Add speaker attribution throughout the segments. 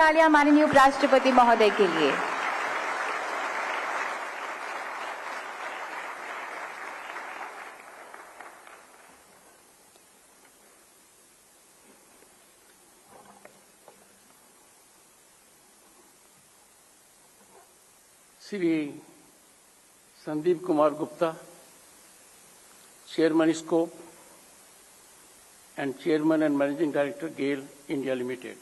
Speaker 1: तालियां माननीय उपराष्ट्रपति महोदय के लिए।
Speaker 2: Shri Sandeep Kumar Gupta, Chairman Scope and Chairman and Managing Director, GAIL India Limited.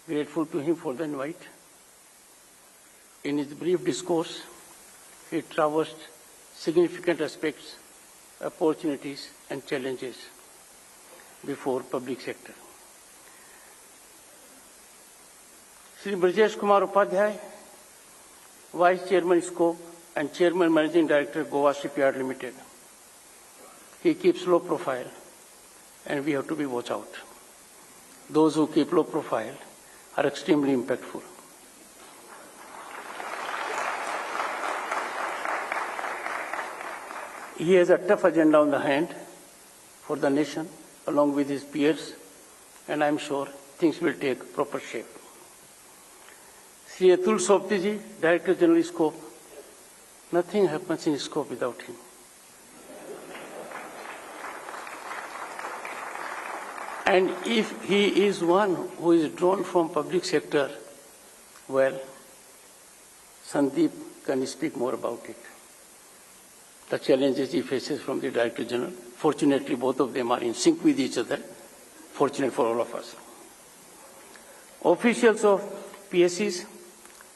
Speaker 2: Grateful to him for the invite. In his brief discourse, he traversed significant aspects, opportunities and challenges before public sector. Shri Brajesh Kumar Upadhyay, Vice Chairman Scope and Chairman Managing Director, Goa Shipyard Limited. He keeps low profile and we have to be watch out. Those who keep low profile are extremely impactful. He has a tough agenda on the hand for the nation along with his peers, and I'm sure things will take proper shape. Sri Atul Sopti ji, Director General Scope, nothing happens in Scope without him. And if he is one who is drawn from public sector, well, Sandeep can speak more about it. The challenges he faces from the Director General. Fortunately, both of them are in sync with each other. Fortunate for all of us. Officials of PSCs,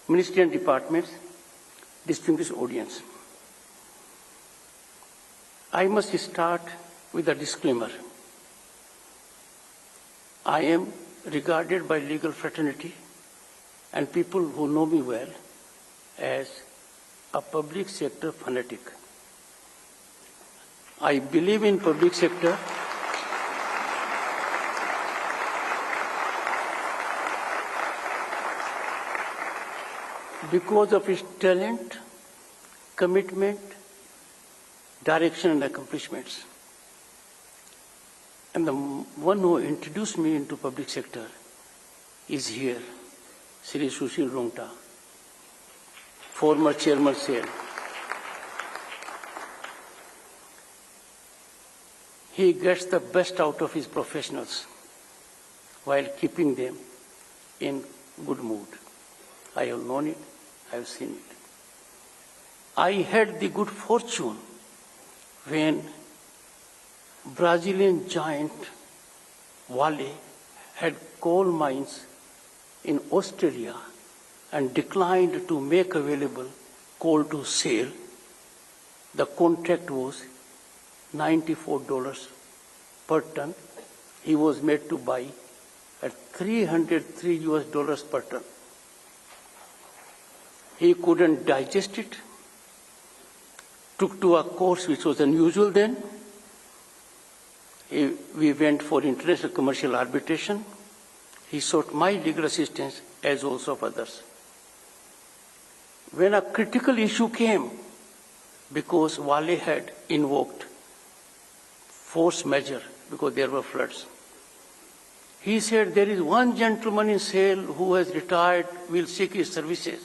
Speaker 2: Ministry and Departments, distinguished audience. I must start with a disclaimer. I am regarded by legal fraternity and people who know me well as a public sector fanatic. I believe in public sector because of its talent, commitment, direction and accomplishments. And the one who introduced me into public sector is here, Sri Sushil Rungta, former Chairman SAIL. He gets the best out of his professionals while keeping them in good mood. I have known it, I have seen it. I had the good fortune when Brazilian giant Vale had coal mines in Australia and declined to make available coal to sale. The contract was $94 per ton. He was made to buy at $303 per ton. He couldn't digest it, took to a course which was unusual then. We went for international commercial arbitration. He sought my legal assistance as also of others. When a critical issue came, because Vale had invoked force majeure because there were floods, he said, there is one gentleman in SAIL who has retired, will seek his services.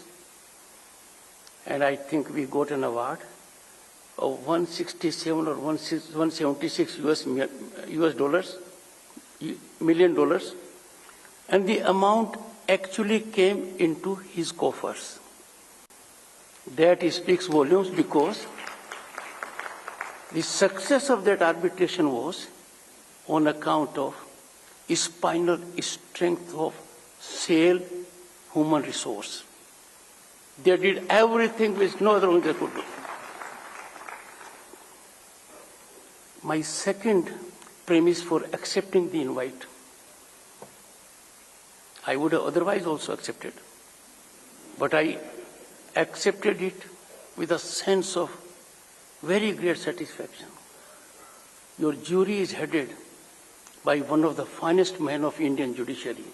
Speaker 2: And I think we got an award of 167 or 176 million dollars, and the amount actually came into his coffers. That speaks volumes because the success of that arbitration was on account of spinal strength of SAIL human resource. They did everything which no other one they could do. My second premise for accepting the invite, I would have otherwise also accepted, but I accepted it with a sense of very great satisfaction. Your jury is headed by one of the finest men of Indian judiciary,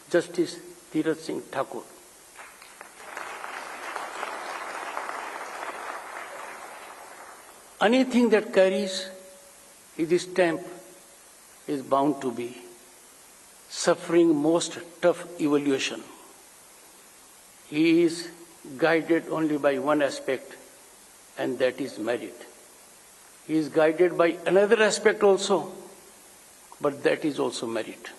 Speaker 2: Justice Tirth Singh Thakur. Anything that carries his stamp is bound to be suffering most tough evaluation. He is guided only by one aspect, and that is merit. He is guided by another aspect also, but that is also merit.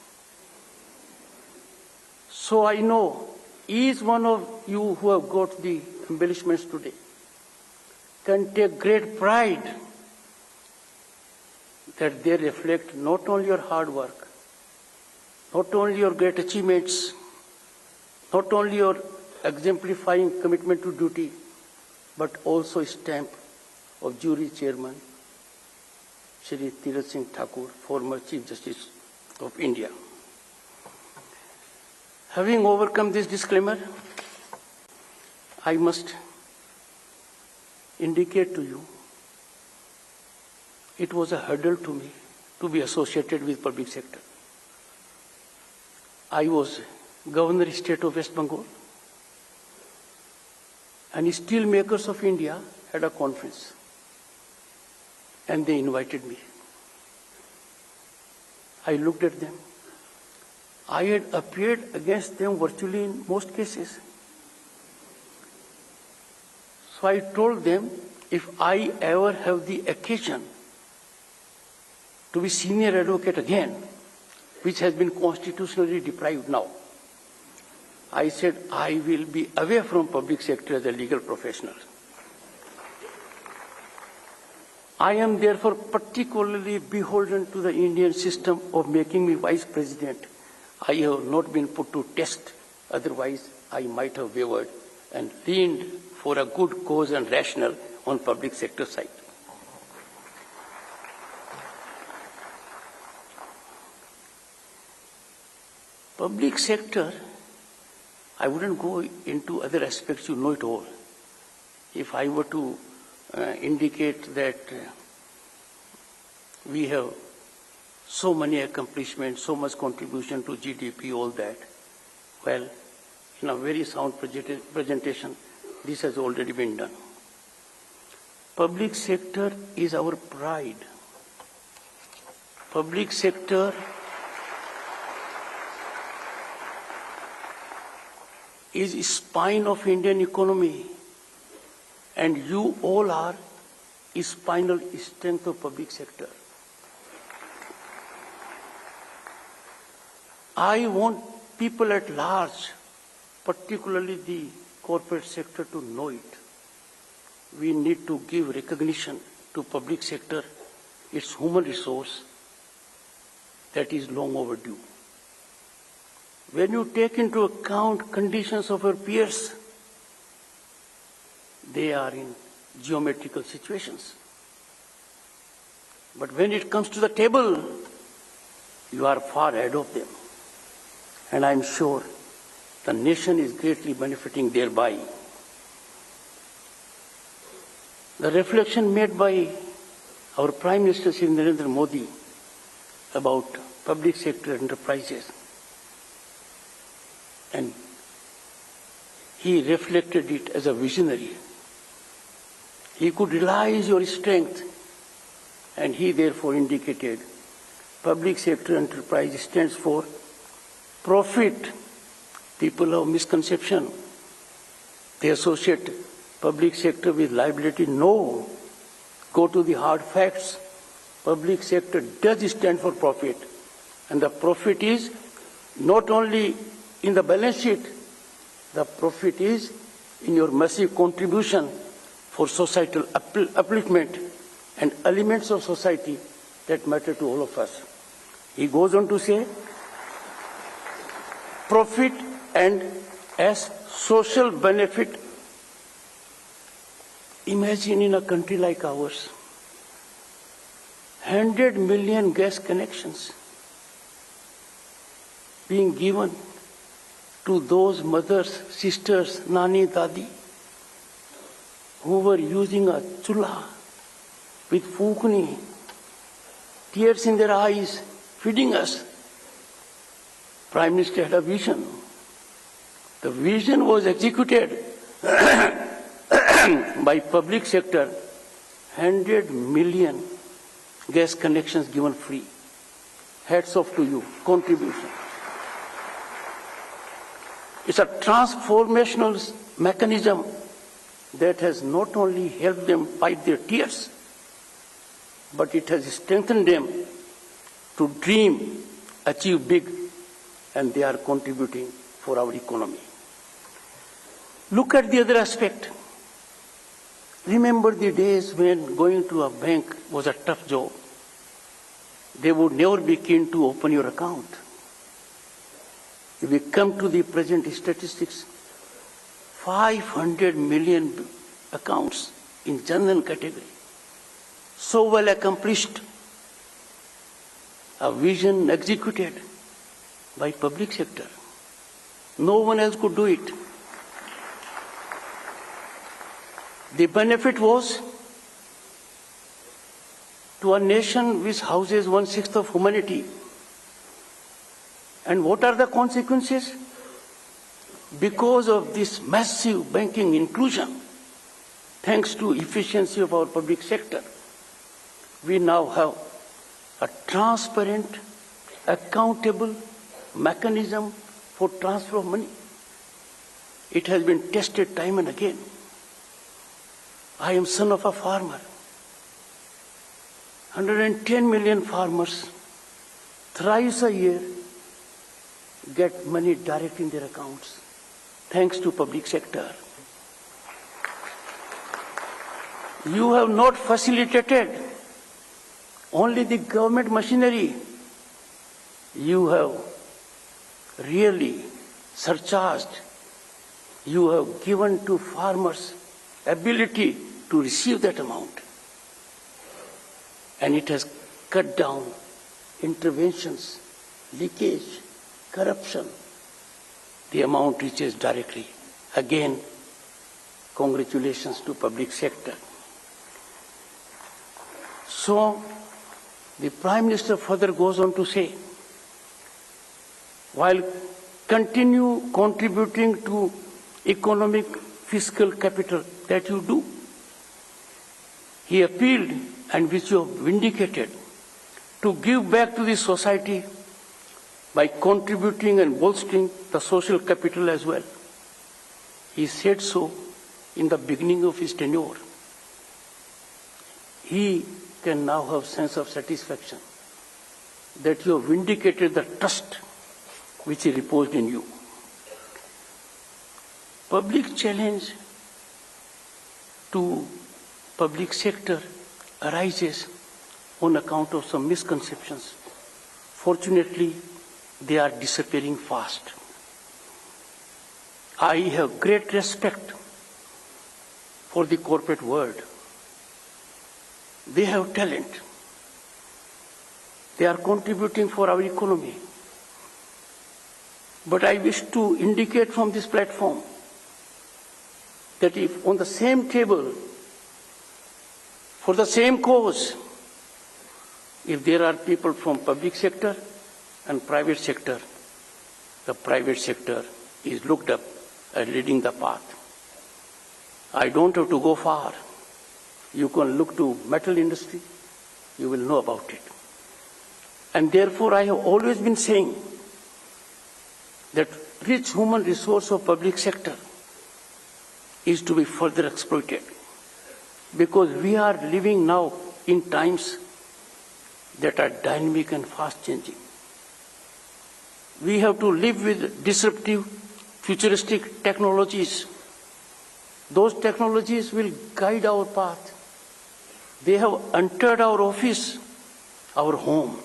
Speaker 2: So I know each one of you who have got the embellishments today can take great pride that they reflect not only your hard work, not only your great achievements, not only your exemplifying commitment to duty, but also a stamp of jury chairman, Shri Tirth Singh Thakur, former Chief Justice of India. Having overcome this disclaimer, I must indicate to you, it was a hurdle to me to be associated with public sector. I was Governor State of West Bengal, and Steel Makers of India had a conference, and they invited me. I looked at them. I had appeared against them virtually in most cases. So I told them, if I ever have the occasion to be senior advocate again, which has been constitutionally deprived now, I said I will be away from public sector as a legal professional. I am therefore particularly beholden to the Indian system of making me vice president. I have not been put to test, otherwise I might have wavered and leaned for a good cause and rationale on public sector side. Public sector, I wouldn't go into other aspects, you know it all. If I were to indicate that we have so many accomplishments, so much contribution to GDP, all that, well, in a very sound presentation, this has already been done. Public sector is our pride. Public sector is spine of Indian economy, and you all are spinal strength of public sector. I want people at large, particularly the corporate sector, to know it. We need to give recognition to public sector, its human resource that is long overdue. When you take into account conditions of our peers, they are in geometrical situations. But when it comes to the table, you are far ahead of them. And I am sure the nation is greatly benefiting thereby. The reflection made by our Prime Minister Shri Narendra Modi about public sector enterprises, and he reflected it as a visionary. He could realize your strength, and he therefore indicated public sector enterprise stands for profit. People have misconception. They associate public sector with liability. No. Go to the hard facts. Public sector does stand for profit. And the profit is not only in the balance sheet, the profit is in your massive contribution for societal upliftment and elements of society that matter to all of us. He goes on to say, profit and as social benefit. Imagine in a country like ours, 100 million gas connections being given to those mothers, sisters, nani, dadi, who were using a chulha with fukni, tears in their eyes, feeding us. Prime Minister had a vision. The vision was executed by public sector, 100 million gas connections given free. Hats off to you, contribution. It's a transformational mechanism that has not only helped them fight their tears, but it has strengthened them to dream, achieve big, and they are contributing for our economy. Look at the other aspect. Remember the days when going to a bank was a tough job. They would never be keen to open your account. If we come to the present statistics, 500 million accounts in general category, so well accomplished, a vision executed by public sector. No one else could do it. The benefit was to a nation which houses 1/6 of humanity. And what are the consequences? Because of this massive banking inclusion, thanks to efficiency of our public sector, we now have a transparent, accountable mechanism for transfer of money. It has been tested time and again. I am son of a farmer. 110 million farmers, thrice a year, get money direct in their accounts, thanks to public sector. You have not facilitated only the government machinery. You have really surcharged. You have given to farmers ability to receive that amount. And it has cut down interventions, leakage, corruption. The amount reaches directly. Again, congratulations to public sector. So, the Prime Minister further goes on to say, while continue contributing to economic fiscal capital that you do, he appealed, and which you have vindicated, to give back to the society by contributing and bolstering the social capital as well. He said so in the beginning of his tenure. He can now have sense of satisfaction that you have vindicated the trust which he reposed in you. Public challenge to public sector arises on account of some misconceptions. Fortunately, they are disappearing fast. I have great respect for the corporate world. They have talent. They are contributing for our economy. But I wish to indicate from this platform that if on the same table, for the same cause, if there are people from public sector and private sector, the private sector is looked up as leading the path. I don't have to go far. You can look to metal industry, you will know about it. And therefore, I have always been saying that rich human resource of public sector is to be further exploited, because we are living now in times that are dynamic and fast changing. We have to live with disruptive, futuristic technologies. Those technologies will guide our path. They have entered our office, our home.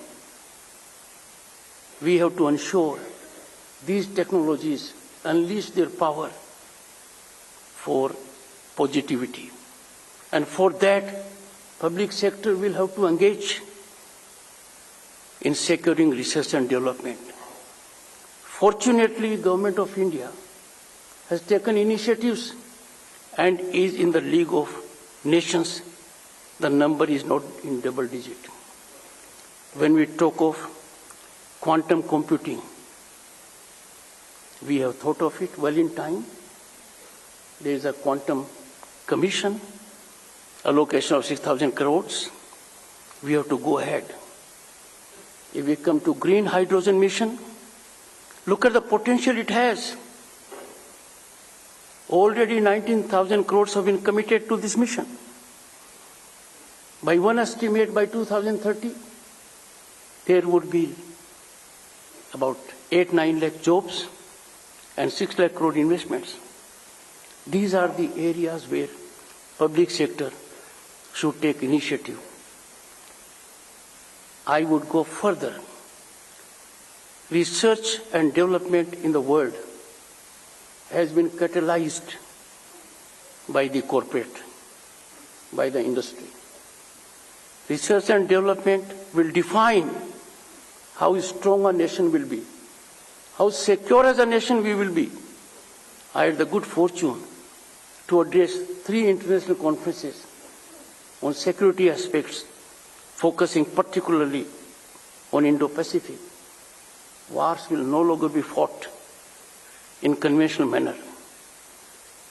Speaker 2: We have to ensure these technologies unleash their power for positivity. And for that, public sector will have to engage in securing research and development. Fortunately, Government of India has taken initiatives and is in the league of nations. The number is not in double digit. When we talk of quantum computing, we have thought of it well in time. There is a quantum commission, allocation of 6,000 crores. We have to go ahead. If we come to green hydrogen mission, look at the potential it has. Already 19,000 crores have been committed to this mission. By one estimate, by 2030, there would be about 8-9 lakh jobs and 6 lakh crore investments. These are the areas where public sector should take initiative. I would go further. Research and development in the world has been catalyzed by the corporate, by the industry. Research and development will define how strong a nation will be, how secure as a nation we will be. I had the good fortune to address 3 international conferences on security aspects, focusing particularly on Indo-Pacific. Wars will no longer be fought in conventional manner.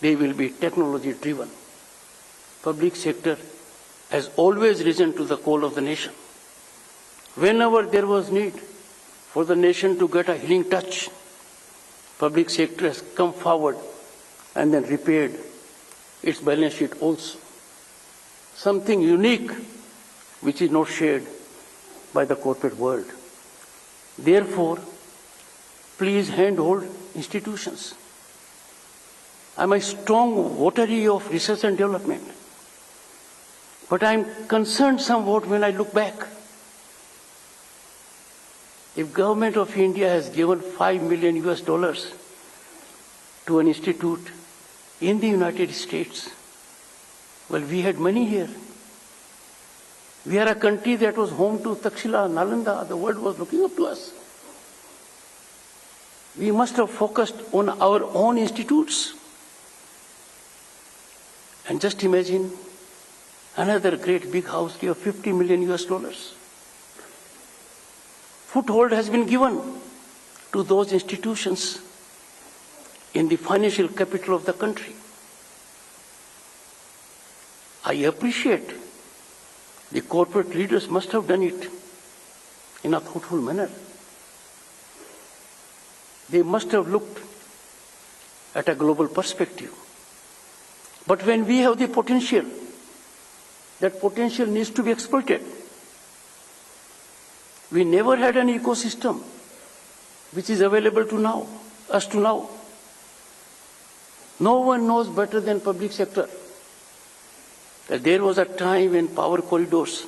Speaker 2: They will be technology-driven. Public sector has always risen to the call of the nation. Whenever there was need for the nation to get a healing touch, public sector has come forward and then repaired its balance sheet also. Something unique which is not shared by the corporate world. Therefore, please handhold institutions. I'm a strong votary of research and development. But I'm concerned somewhat when I look back. If government of India has given $5 million to an institute in the United States, well, we had money here. We are a country that was home to Takshila, Nalanda. The world was looking up to us. We must have focused on our own institutes. And just imagine another great big house here, $50 million. Foothold has been given to those institutions in the financial capital of the country. I appreciate the corporate leaders must have done it in a thoughtful manner. They must have looked at a global perspective. But when we have the potential, that potential needs to be exploited. We never had an ecosystem which is available to now, us to now. No one knows better than public sector that there was a time when power corridors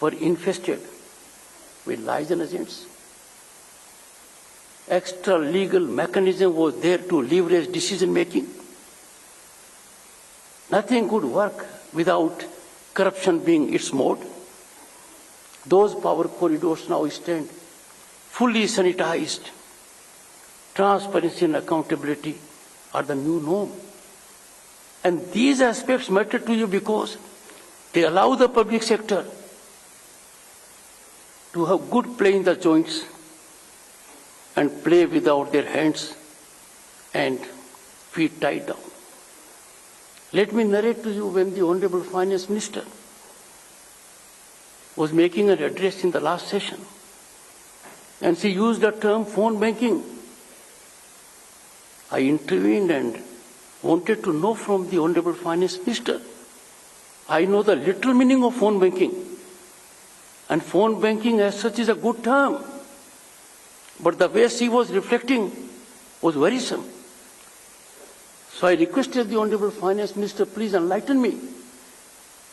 Speaker 2: were infested with lies and agents. Extra legal mechanism was there to leverage decision making. Nothing could work without corruption being its mode. Those power corridors now stand fully sanitized. Transparency and accountability are the new norm. And these aspects matter to you because they allow the public sector to have good play in the joints and play without their hands and feet tied down. Let me narrate to you when the Honorable Finance Minister was making an address in the last session, and she used the term phone banking. I intervened and wanted to know from the Honorable Finance Minister. I know the literal meaning of phone banking, and phone banking as such is a good term. But the way she was reflecting was worrisome. So I requested the Honorable Finance Minister, please enlighten me.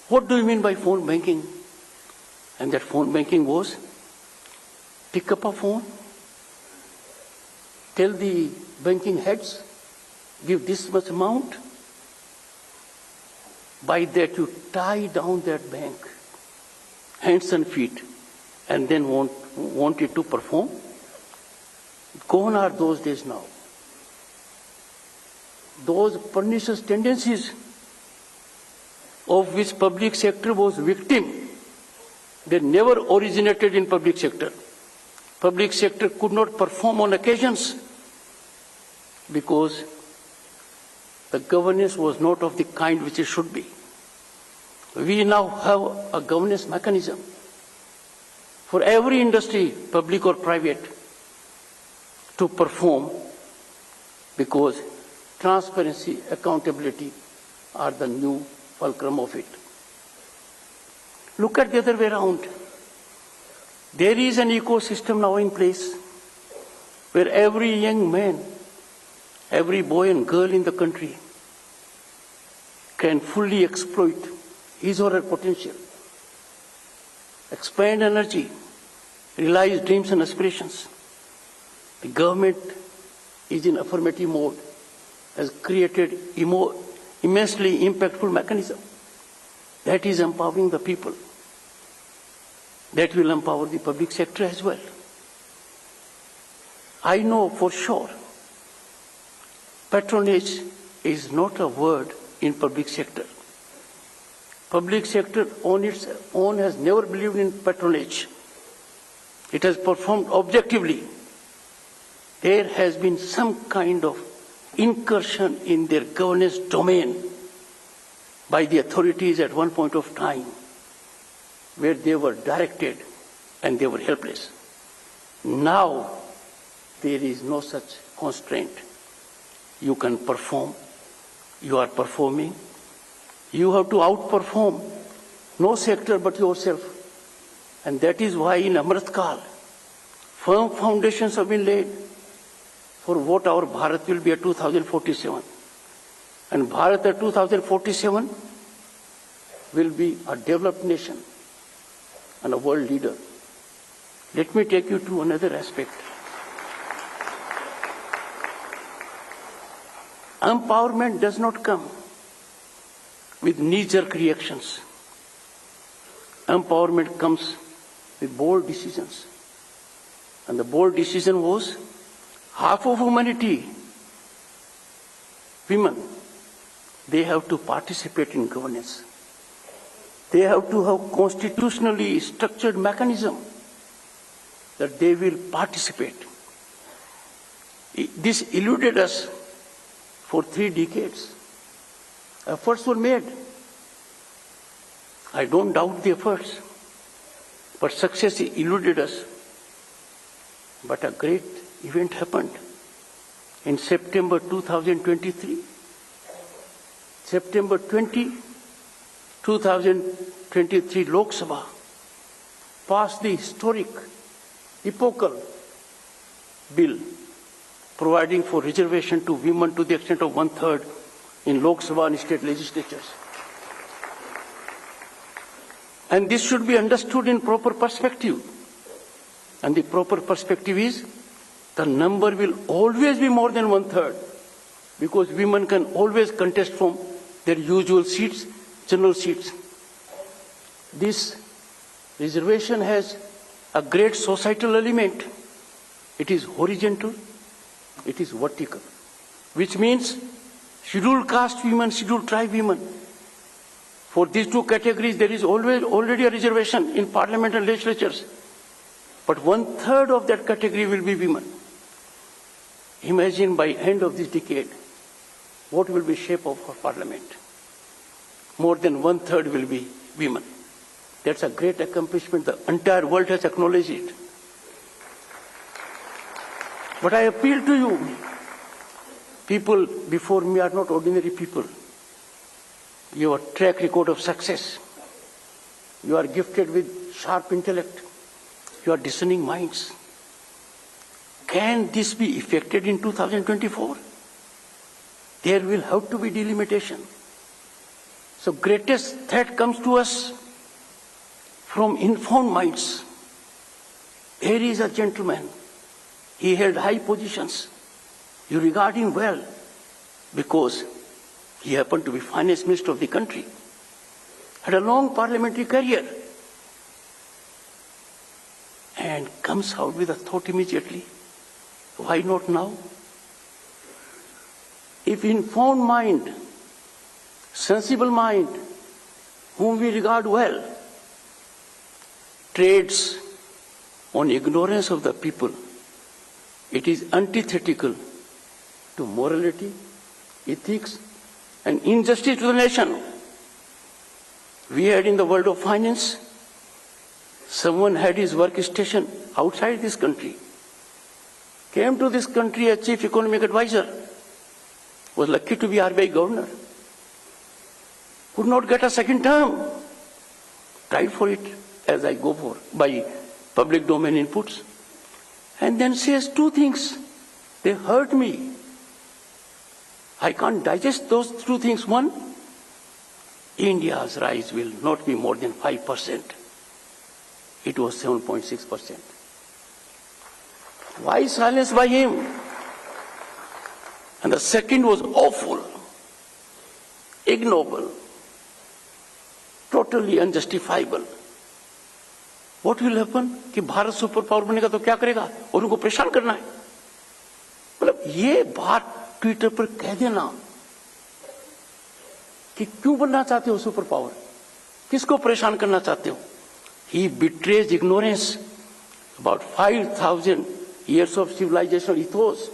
Speaker 2: What do you mean by phone banking? And that phone banking was, pick up a phone, tell the banking heads, give this much amount. By that you tie down that bank, hands and feet, and then want it to perform. Gone are those days now. Those pernicious tendencies of which public sector was victim, they never originated in public sector. Public sector could not perform on occasions because the governance was not of the kind which it should be. We now have a governance mechanism for every industry, public or private, to perform because transparency, accountability are the new fulcrum of it. Look at the other way around. There is an ecosystem now in place where every young man, every boy and girl in the country can fully exploit his or her potential, expand energy, realize dreams and aspirations. The government is in affirmative mode, has created immensely impactful mechanism that is empowering the people, that will empower the public sector as well. I know for sure patronage is not a word in public sector. Public sector on its own has never believed in patronage. It has performed objectively. There has been some kind of incursion in their governance domain by the authorities at one point of time where they were directed and they were helpless. Now there is no such constraint. You can perform. You are performing. You have to outperform no sector but yourself. And that is why in Amrit Kal, firm foundations have been laid for what our Bharat will be at 2047. And Bharat at 2047 will be a developed nation and a world leader. Let me take you to another aspect. Empowerment does not come with knee-jerk reactions. Empowerment comes with bold decisions. And the bold decision was half of humanity, women, they have to participate in governance. They have to have constitutionally structured mechanism that they will participate. This eluded us for 3 decades. Efforts were made. I don't doubt the efforts, but success eluded us. But a great event happened in September 2023. September 20, 2023, Lok Sabha passed the historic, epochal bill providing for reservation to women to the extent of 1/3 in Lok Sabha and state legislatures. And this should be understood in proper perspective. And the proper perspective is the number will always be more than 1/3 because women can always contest from their usual seats, general seats. This reservation has a great societal element. It is horizontal, it is vertical, which means scheduled caste women, scheduled tribe women. For these 2 categories, there is already a reservation in parliament and legislatures. But 1/3 of that category will be women. Imagine by end of this decade, what will be shape of our parliament? More than 1/3 will be women. That's a great accomplishment. The entire world has acknowledged it. But I appeal to you, people before me are not ordinary people. You have a track record of success. You are gifted with sharp intellect. You are discerning minds. Can this be effected in 2024? There will have to be delimitation. So greatest threat comes to us from informed minds. Here is a gentleman. He held high positions. You regard him well because he happened to be finance minister of the country. Had a long parliamentary career. And comes out with a thought immediately. Why not now? If informed mind, sensible mind, whom we regard well, trades on ignorance of the people, it is antithetical to morality, ethics, and injustice to the nation. We had in the world of finance, someone had his workstation outside this country, came to this country as chief economic advisor, was lucky to be RBI governor. Could not get a second term. Tried for it as I go for by public domain inputs. And then says two things. They hurt me. I can't digest those two things. One, India's rise will not be more than 5%. It was 7.6%. Why silence by him? And the second was awful, ignoble, totally unjustifiable. What will happen? कि Bharat super power बनेगा तो क्या करेगा? और उनको परेशान करना है. मतलब ये बात ट्विटर पर कह देना कि क्यों बनना चाहते हो सुपर पावर? किसको परेशान करना चाहते हो? He betrays ignorance about 5,000 years of civilizational ethos.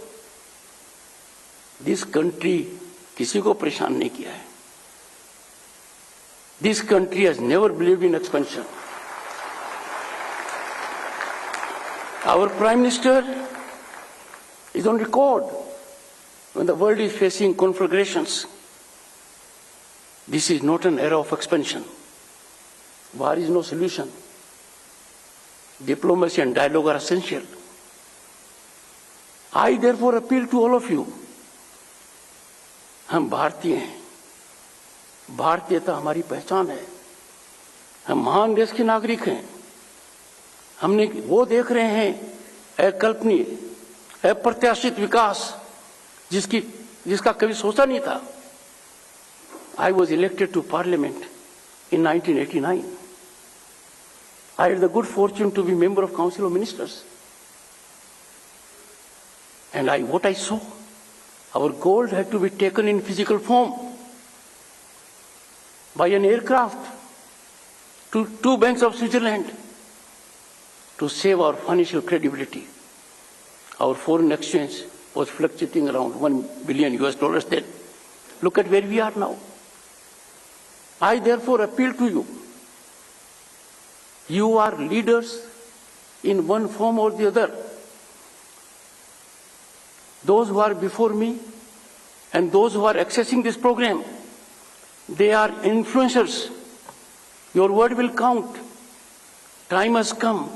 Speaker 2: This country किसी को परेशान नहीं किया है. This country has never believed in expansion. Our Prime Minister is on record when the world is facing conflagrations. This is not an era of expansion. War is no solution. Diplomacy and dialogue are essential. I therefore appeal to all of you. हम भारतीय हैं. भारतीयता हमारी पहचान है. हम महान देश के नागरिक हैं. हमने वो देख रहे हैं अकल्पनीय, अप्रत्याशित विकास जिसका कभी सोचा नहीं था. I was elected to Parliament in 1989. I had the good fortune to be member of Council of Ministers. And what I saw, our gold had to be taken in physical form by an aircraft to two banks of Switzerland to save our financial credibility. Our foreign exchange was fluctuating around $1 billion then. Look at where we are now. I therefore appeal to you. You are leaders in one form or the other. Those who are before me and those who are accessing this program, they are influencers. Your word will count. Time has come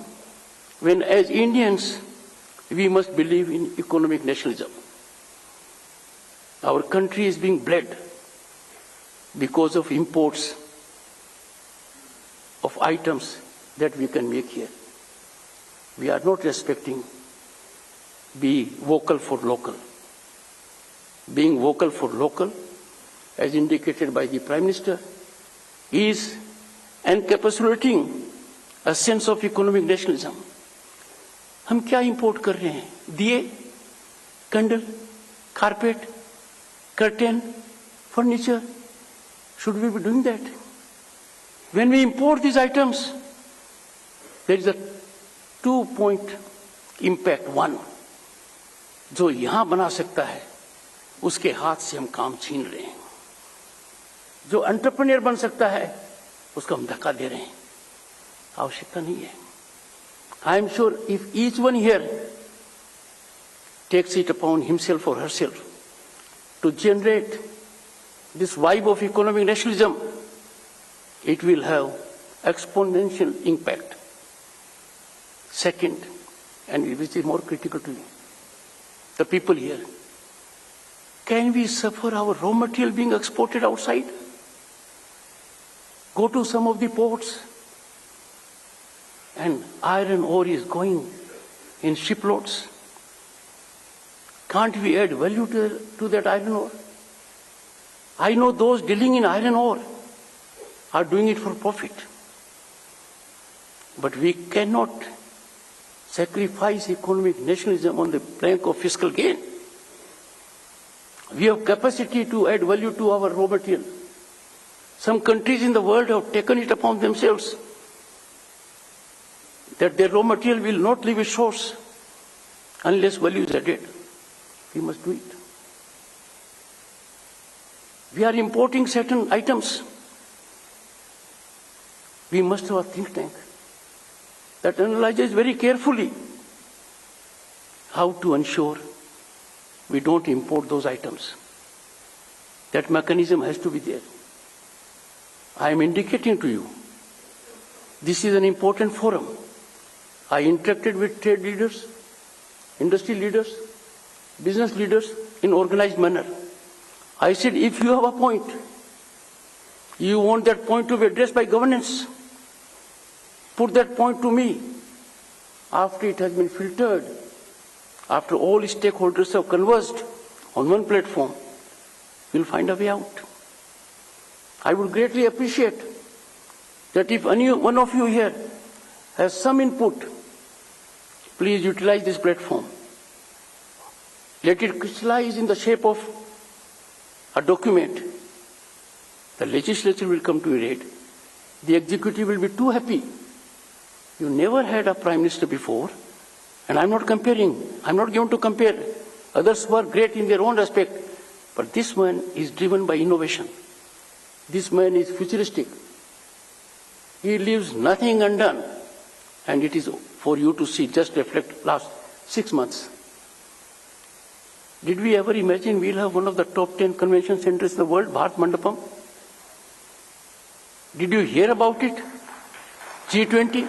Speaker 2: when, as Indians, we must believe in economic nationalism. Our country is being bled because of imports of items that we can make here. We are not respecting be vocal for local. Being vocal for local, as indicated by the Prime Minister, is encapsulating a sense of economic nationalism. हम क्या import कर रहे हैं? दिए, candle, carpet, curtain, furniture. Should we be doing that? When we import these items, there is a 2-point impact. One, जो यहां बना सकता है उसके हाथ से हम काम छीन रहे हैं. जो एंटरप्रेन्योर बन सकता है उसको हम धक्का दे रहे हैं. आवश्यकता नहीं है. I am sure if each one here takes it upon himself or herself to generate this vibe of economic nationalism, it will have exponential impact. Second, and which is more critical to me, the people here, can we suffer our raw material being exported outside? Go to some of the ports and iron ore is going in shiploads. Can't we add value to that iron ore? I know those dealing in iron ore are doing it for profit. But we cannot sacrifice economic nationalism on the plank of fiscal gain. We have capacity to add value to our raw material. Some countries in the world have taken it upon themselves that their raw material will not leave its shores unless value is added. We must do it. We are importing certain items. We must have a think tank that analyzes very carefully how to ensure we don't import those items. That mechanism has to be there. I am indicating to you, this is an important forum. I interacted with trade leaders, industry leaders, business leaders in organized manner. I said, if you have a point, you want that point to be addressed by governance, put that point to me. After it has been filtered, after all stakeholders have conversed on one platform, we'll find a way out. I would greatly appreciate that if any one of you here has some input, please utilize this platform. Let it crystallize in the shape of a document. The legislature will come to your aid. The executive will be too happy. You never had a prime minister before, and I'm not comparing. I'm not going to compare. Others were great in their own respect, but this man is driven by innovation. This man is futuristic. He leaves nothing undone, and it is for you to see. Just reflect last 6 months. Did we ever imagine we'll have one of the top 10 convention centers in the world, Bharat Mandapam? Did you hear about it? G20?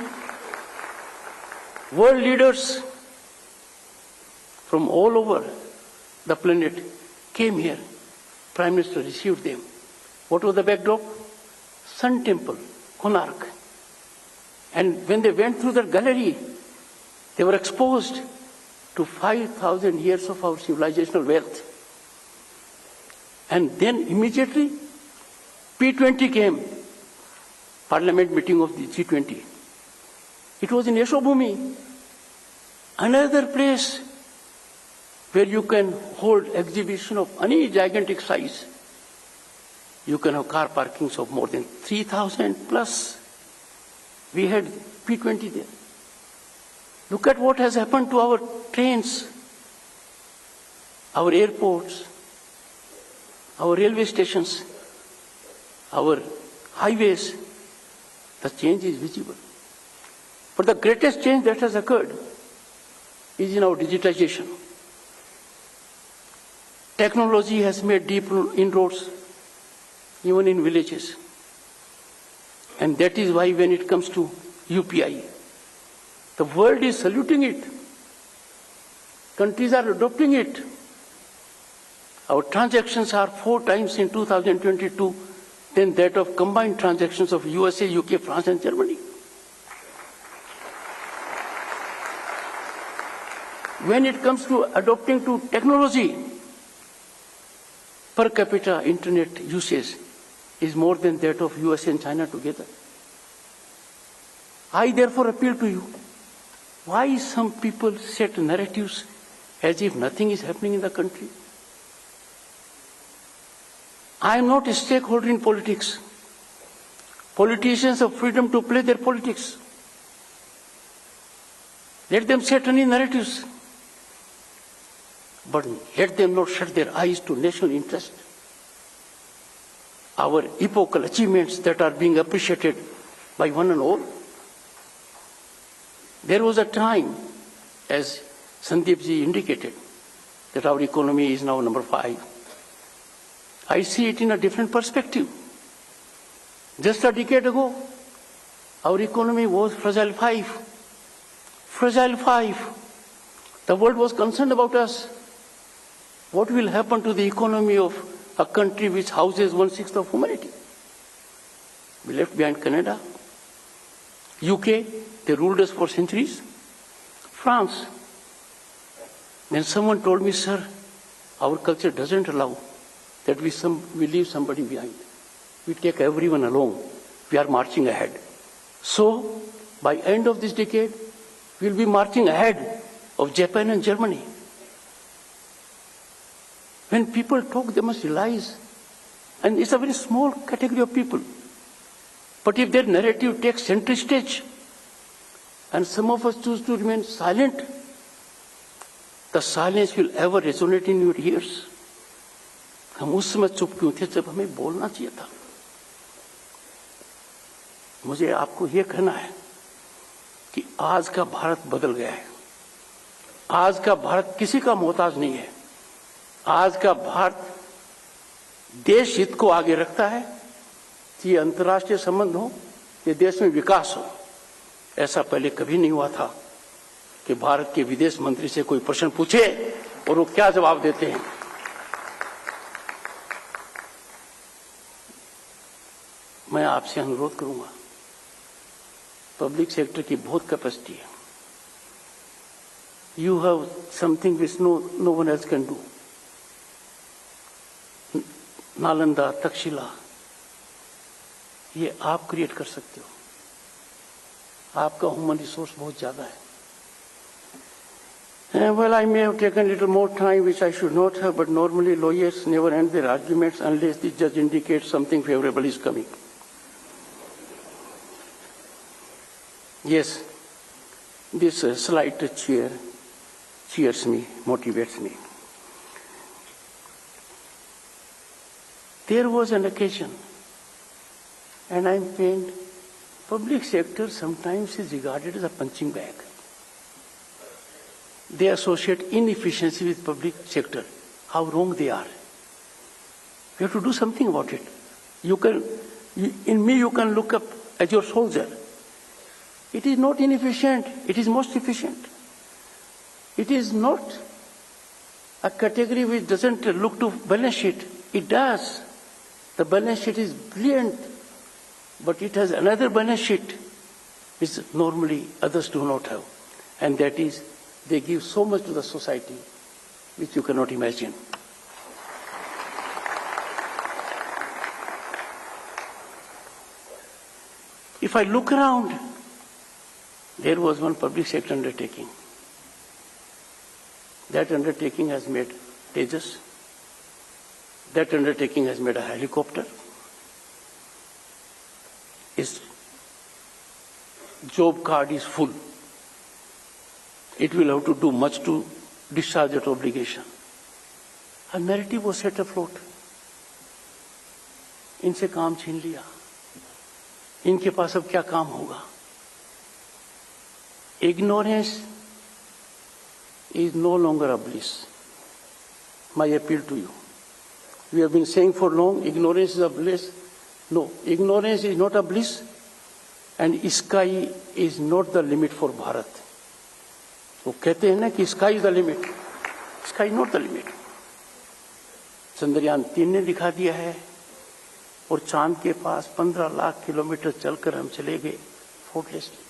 Speaker 2: World leaders from all over the planet came here. Prime Minister received them. What was the backdrop? Sun Temple, Konark. And when they went through the gallery, they were exposed to 5,000 years of our civilizational wealth. And then immediately, P20 came, Parliament meeting of the G20. It was in Yashobhumi, another place where you can hold exhibition of any gigantic size. You can have car parkings of more than 3,000 plus. We had P20 there. Look at what has happened to our trains, our airports, our railway stations, our highways. The change is visible. But the greatest change that has occurred is in our digitization. Technology has made deep inroads even in villages. And that is why when it comes to UPI, the world is saluting it. Countries are adopting it. Our transactions are 4 times in 2022 than that of combined transactions of USA, UK, France and Germany. When it comes to adopting to technology, per capita internet usage is more than that of USA and China together. I therefore appeal to you, why some people set narratives as if nothing is happening in the country? I am not a stakeholder in politics. Politicians have freedom to play their politics. Let them set any narratives. But let them not shut their eyes to national interest. Our epochal achievements that are being appreciated by one and all. There was a time, as Sandeep ji indicated, that our economy is now number 5. I see it in a different perspective. Just a decade ago, our economy was fragile 5. Fragile 5. The world was concerned about us. What will happen to the economy of a country which houses 1/6 of humanity? We left behind Canada, UK, they ruled us for centuries, France. Then someone told me, sir, our culture doesn't allow that we leave somebody behind. We take everyone along. We are marching ahead. So, by end of this decade, we'll be marching ahead of Japan and Germany. When people talk, they must realize, and it's a very small category of people. But if their narrative takes center stage, and some of us choose to remain silent, the silence will ever resonate in your ears. हम उस समय चुप क्यों थे जब हमें बोलना चाहिए था? मुझे आपको ये कहना है कि आज का भारत बदल गया है. आज का भारत किसी का मोहताज नहीं है. आज का भारत देश हित को आगे रखता है, ये अंतर्राष्ट्रीय संबंध हो, ये देश में विकास हो। ऐसा पहले कभी नहीं हुआ था कि भारत के विदेश मंत्री से कोई प्रश्न पूछे और वो क्या जवाब देते हैं। मैं आपसे अनुरोध करूंगा, पब्लिक सेक्टर की बहुत कैपेसिटी है। You have something which no one else can do. Nalanda, Takshashila, ये आप क्रिएट कर सकते हो। आपका ह्यूमन रिसोर्स बहुत ज्यादा है। Well, I may have taken a little more time, which I should not have, but normally lawyers never end their arguments unless the judge indicates something favorable is coming. Yes, this slight cheers me, motivates me. There was an occasion, and I'm pained, public sector sometimes is regarded as a punching bag. They associate inefficiency with public sector. How wrong they are. We have to do something about it. In me you can look up as your soldier. It is not inefficient, it is most efficient. It is not a category which doesn't look to balance sheet. It does. The balance sheet is brilliant, but it has another balance sheet which normally others do not have. And that is, they give so much to the society which you cannot imagine. If I look around, there was one public sector undertaking. That undertaking has made Tejas. That undertaking has made a helicopter. Its job card is full. It will have to do much to discharge that obligation. A narrative was set afloat. इनसे काम छीन लिया, इनके पास अब क्या काम होगा? Ignorance is no longer a bliss. My appeal to you. We have been saying for long, ignorance is a bliss. No, ignorance is not a bliss, and sky is not the limit for Bharat. वो कहते हैं ना कि sky is the limit, sky not the limit. Chandrayaan 3 ने दिखा दिया है, और चांद के पास 15 लाख किलोमीटर चलकर हम चले गए फोर्टलेसली।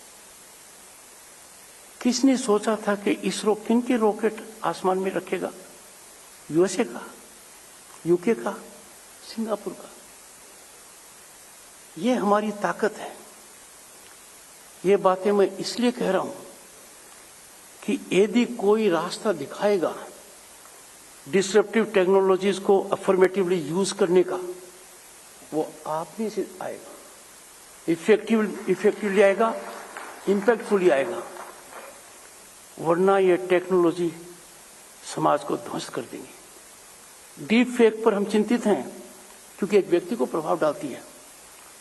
Speaker 2: किसने सोचा था कि इसरो किन के रॉकेट आसमान में रखेगा? यूएसए का, यूके का, सिंगापुर का। ये हमारी ताकत है। ये बातें मैं इसलिए कह रहा हूं कि यदि कोई रास्ता दिखाएगा डिसरप्टिव टेक्नोलॉजीज को अफर्मेटिवली यूज करने का, वो आप में से आएगा, इफेक्टिवली आएगा, इंपैक्टफुली आएगा। वरना ये टेक्नोलॉजी समाज को ध्वस्त कर देंगी। डीप फेक पर हम चिंतित हैं क्योंकि एक व्यक्ति को प्रभाव डालती है,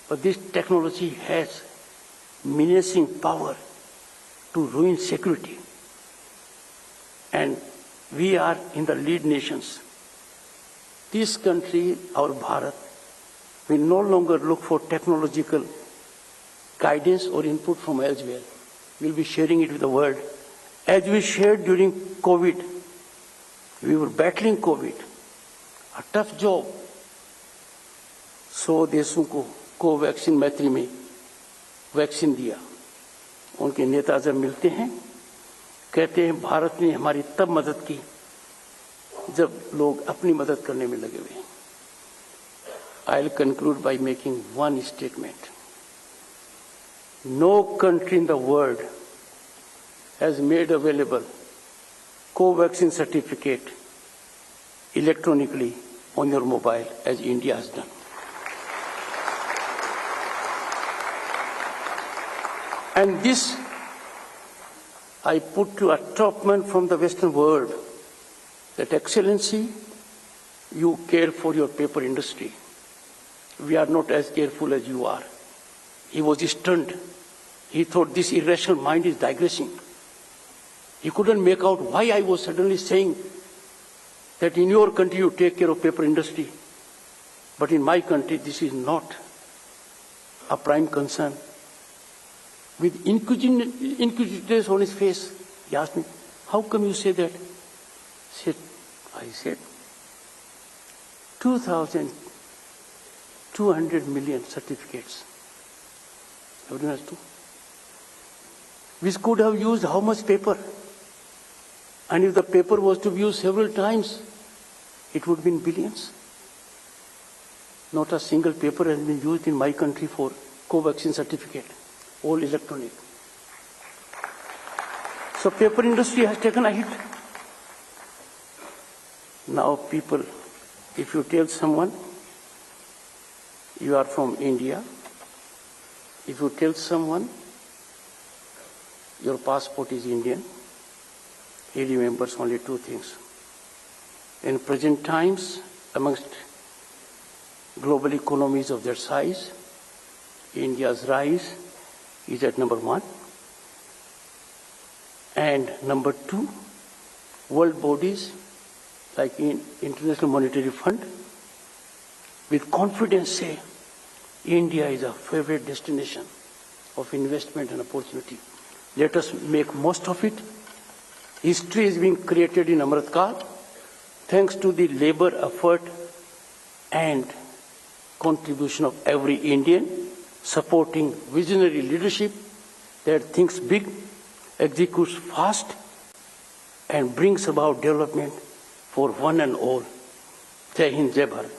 Speaker 2: but this technology has menacing power to ruin security. And we are in the lead nations. This country, our Bharat, will no longer look for technological guidance or input from elsewhere. We'll be sharing it with the world. As we shared during COVID, we were battling COVID, a tough job. 100 देशों को Covaxin मैत्री में vaccine दिया। उनके नेता जब मिलते हैं, कहते हैं भारत ने हमारी तब मदद की जब लोग अपनी मदद करने में लगे हुए हैं। I'll conclude by making one statement. No country in the world has made available co-vaccine certificate electronically on your mobile as India has done. And this I put to a top man from the Western world, that Excellency, you care for your paper industry. We are not as careful as you are. He was stunned. He thought this irrational mind is digressing. He couldn't make out why I was suddenly saying that in your country you take care of paper industry. But in my country, this is not a prime concern. With inquisitiveness on his face, he asked me, how come you say that? I said, 2,200 million certificates. Everyone has to. Which could have used how much paper? And if the paper was to be used several times, it would have been billions. Not a single paper has been used in my country for co-vaccine certificate, all electronic. So paper industry has taken a hit. Now people, if you tell someone you are from India, if you tell someone your passport is Indian, he remembers only two things. In present times, amongst global economies of their size, India's rise is at number 1. And number 2, world bodies like International Monetary Fund with confidence say India is a favorite destination of investment and opportunity. Let us make most of it. History is being created in Amrit Kaal thanks to the labor, effort and contribution of every Indian, supporting visionary leadership that thinks big, executes fast, and brings about development for one and all. Jai Hind, Jai Bharat.